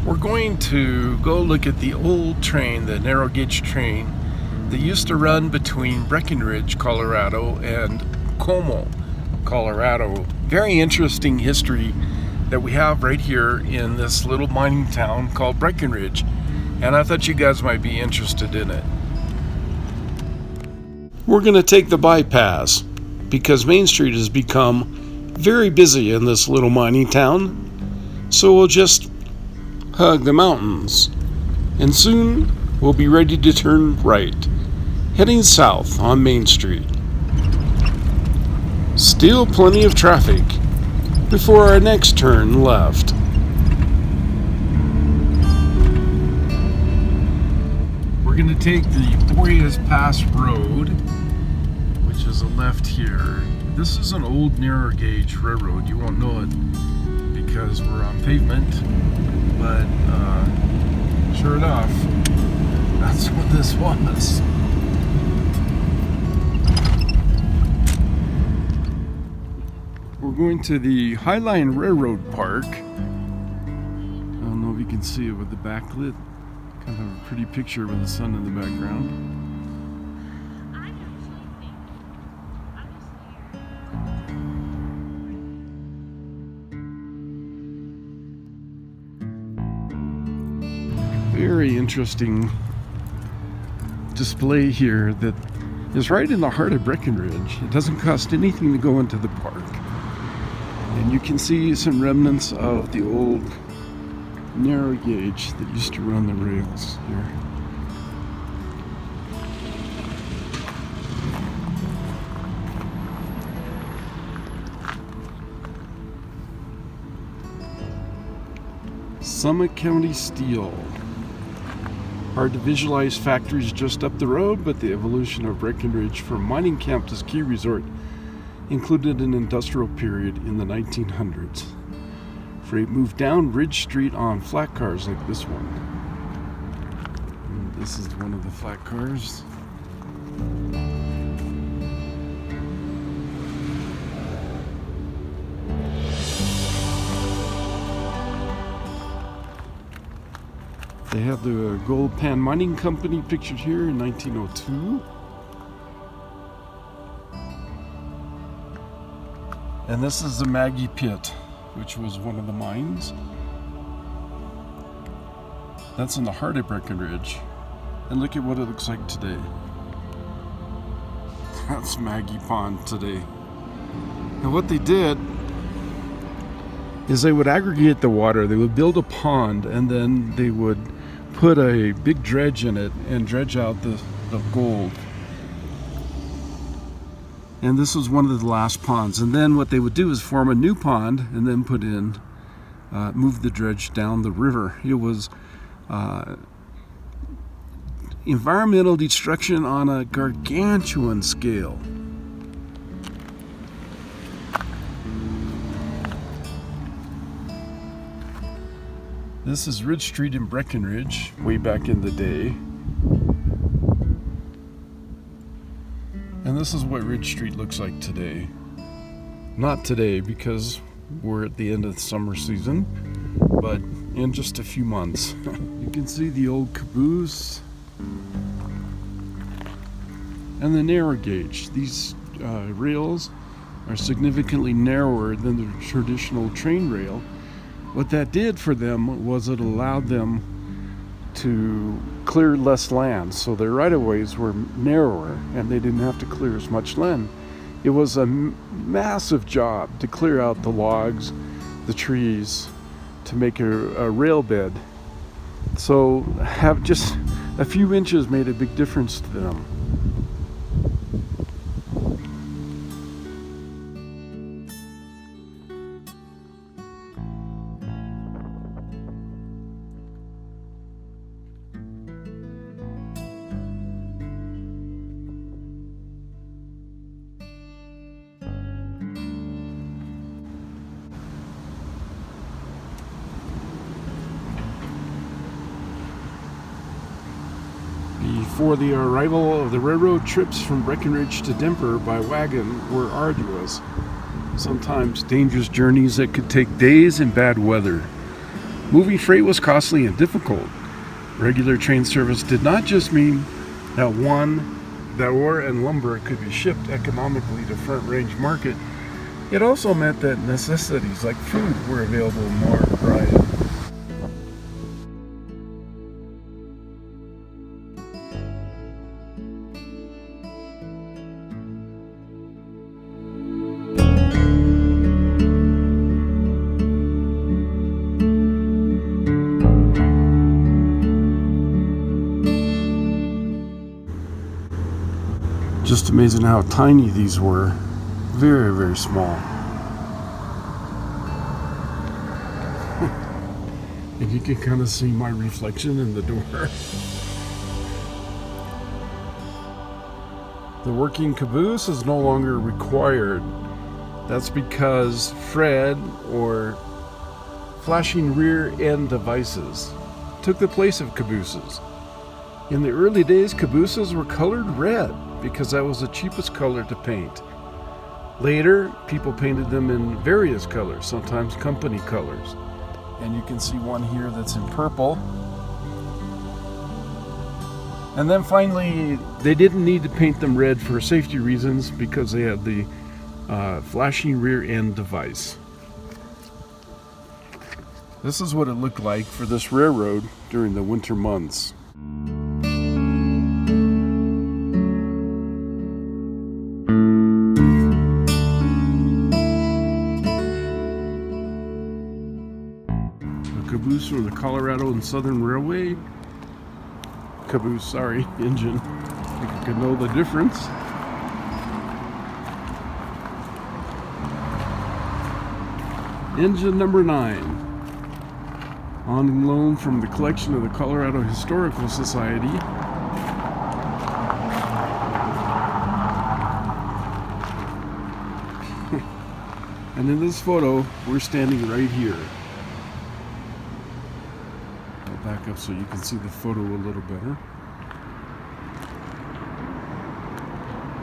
We're going to go look at the old train, the narrow gauge train that used to run between Breckenridge, Colorado and Como, Colorado. Very interesting history that we have right here in this little mining town called Breckenridge, and I thought you guys might be interested in it. We're going to take the bypass because Main Street has become very busy in this little mining town, so we'll just hug the mountains, and soon we'll be ready to turn right, heading south on Main Street. Still plenty of traffic before our next turn left. We're going to take the Boreas Pass Road, which is a left here. This is an old narrow gauge railroad. You won't know it because we're on pavement, but sure enough, that's what this was. We're going to the Highland Rail Road Park. I don't know if you can see it with the backlit. Kind of a pretty picture with the sun in the background. Very interesting display here that is right in the heart of Breckenridge. It doesn't cost anything to go into the park. And you can see some remnants of the old narrow gauge that used to run the rails here. Summit County Steel. Hard to visualize factories just up the road, but the evolution of Breckenridge from mining camp to ski resort included an industrial period in the 1900s. Freight moved down Ridge Street on flat cars like this one. And this is one of the flat cars. They have the Gold Pan Mining Company pictured here in 1902. And this is the Maggie Pit, which was one of the mines. That's in the heart of Breckenridge. And look at what it looks like today. That's Maggie Pond today. And what they did is they would aggregate the water, they would build a pond, and then they would put a big dredge in it and dredge out the gold. And this was one of the last ponds. And then what they would do is form a new pond and then put in, move the dredge down the river. It was environmental destruction on a gargantuan scale. This is Ridge Street in Breckenridge, way back in the day. And this is what Ridge Street looks like today. Not today because we're at the end of the summer season, but in just a few months. You can see the old caboose and the narrow gauge. These rails are significantly narrower than the traditional train rail. What that did for them was it allowed them to clear less land, so their right-of-ways were narrower and they didn't have to clear as much land. It was a massive job to clear out the logs, the trees, to make a rail bed. So have just a few inches made a big difference to them. Before the arrival of the railroad, trips from Breckenridge to Denver by wagon were arduous, sometimes dangerous journeys that could take days in bad weather. Moving freight was costly and difficult. Regular train service did not just mean that ore and lumber could be shipped economically to Front Range market. It also meant that necessities like food were available in more variety. Just amazing how tiny these were. Very, very small. And you can kind of see my reflection in the door. The working caboose is no longer required. That's because Fred, or flashing rear end devices, took the place of cabooses. In the early days, cabooses were colored red because that was the cheapest color to paint. Later, people painted them in various colors, sometimes company colors. And you can see one here that's in purple. And then finally, they didn't need to paint them red for safety reasons because they had the flashing rear end device. This is what it looked like for this railroad during the winter months. Caboose from the Colorado and Southern Railway. Engine. I think you could know the difference. Engine number 9. On loan from the collection of the Colorado Historical Society. And in this photo, we're standing right here. Back up so you can see the photo a little better.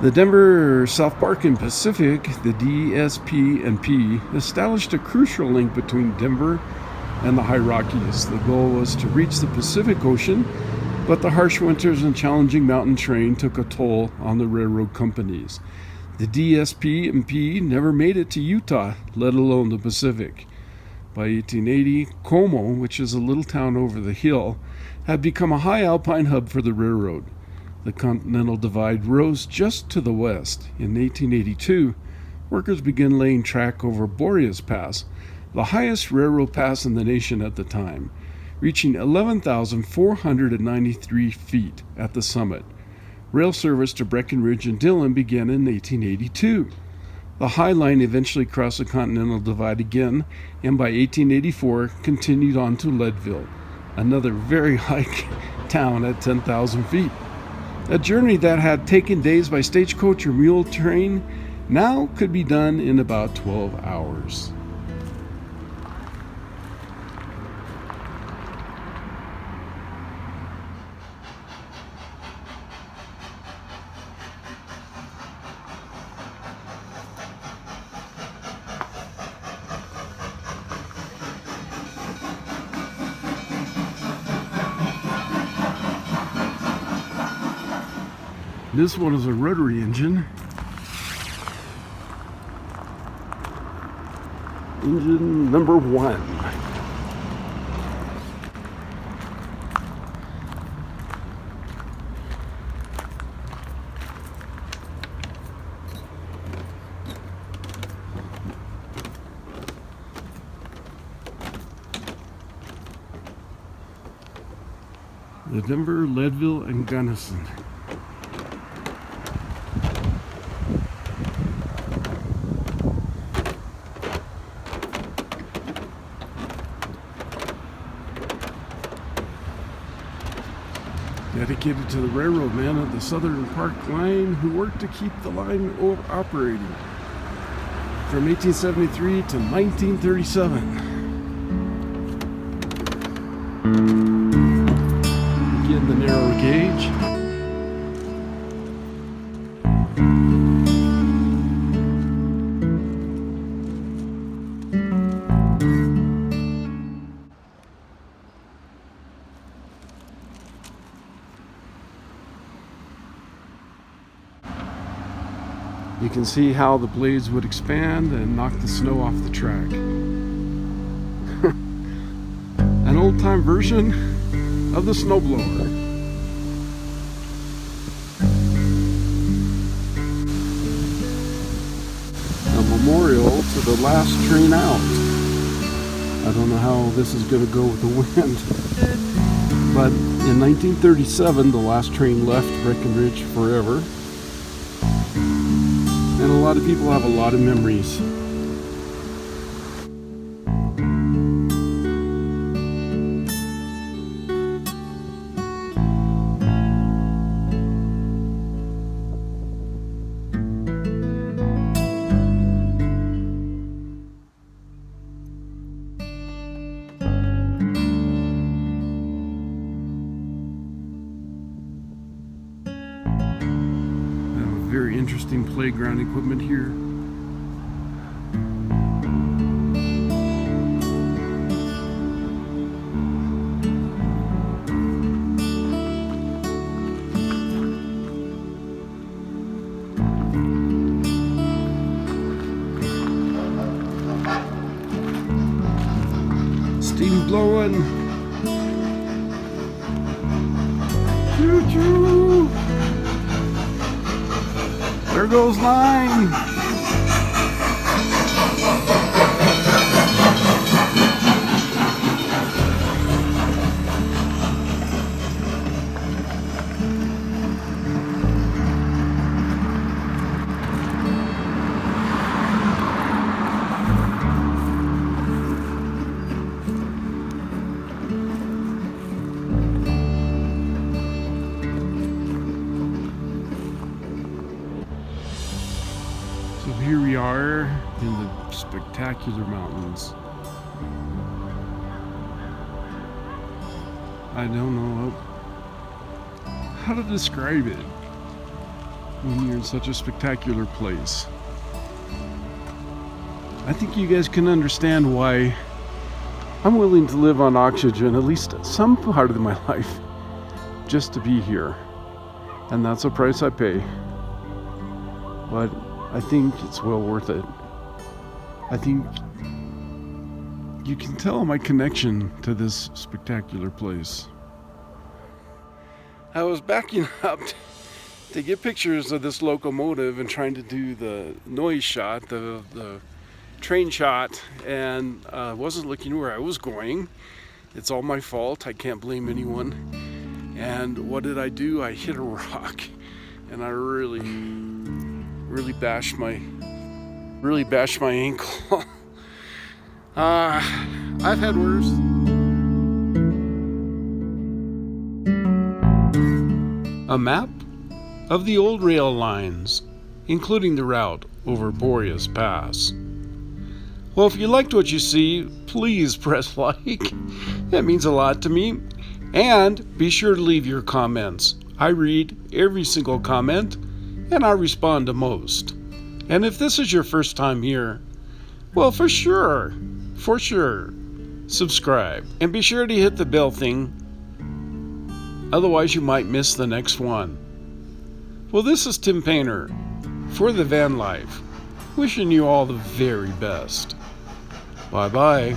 The Denver South Park and Pacific, the DSP&P, established a crucial link between Denver and the High Rockies. The goal was to reach the Pacific Ocean, but the harsh winters and challenging mountain terrain took a toll on the railroad companies. The DSP&P never made it to Utah, let alone the Pacific. By 1880, Como, which is a little town over the hill, had become a high alpine hub for the railroad. The Continental Divide rose just to the west. In 1882, workers began laying track over Boreas Pass, the highest railroad pass in the nation at the time, reaching 11,493 feet at the summit. Rail service to Breckenridge and Dillon began in 1882. The High Line eventually crossed the Continental Divide again, and by 1884 continued on to Leadville, another very high town at 10,000 feet. A journey that had taken days by stagecoach or mule train now could be done in about 12 hours. This one is a rotary engine. Engine number 1. The Denver, Leadville, and Gunnison. Dedicated to the railroad men of the Southern Park line who worked to keep the line operating from 1873 to 1937. Again, the narrow gauge. You can see how the blades would expand and knock the snow off the track. An old-time version of the snowblower. A memorial to the last train out. I don't know how this is going to go with the wind. But in 1937, the last train left Breckenridge forever. And a lot of people have a lot of memories. Very interesting playground equipment here. Steam blowing. Choo-choo. There goes line. So here we are in the spectacular mountains. I don't know how to describe it when you're in such a spectacular place. I think you guys can understand why I'm willing to live on oxygen at least some part of my life just to be here. And that's a price I pay. But I think it's well worth it. I think you can tell my connection to this spectacular place. I was backing up to get pictures of this locomotive and trying to do the noise shot, the train shot, and wasn't looking where I was going. It's all my fault. I can't blame anyone. And what did I do? I hit a rock, and I really bashed my ankle. I've had worse. A map of the old rail lines, including the route over Boreas Pass. Well, if you liked what you see, please press like. That means a lot to me. And be sure to leave your comments. I read every single comment, and I respond to most. And if this is your first time here, well, for sure, subscribe. And be sure to hit the bell thing. Otherwise, you might miss the next one. Well, this is Tim Painter for the Van Life, wishing you all the very best. Bye-bye.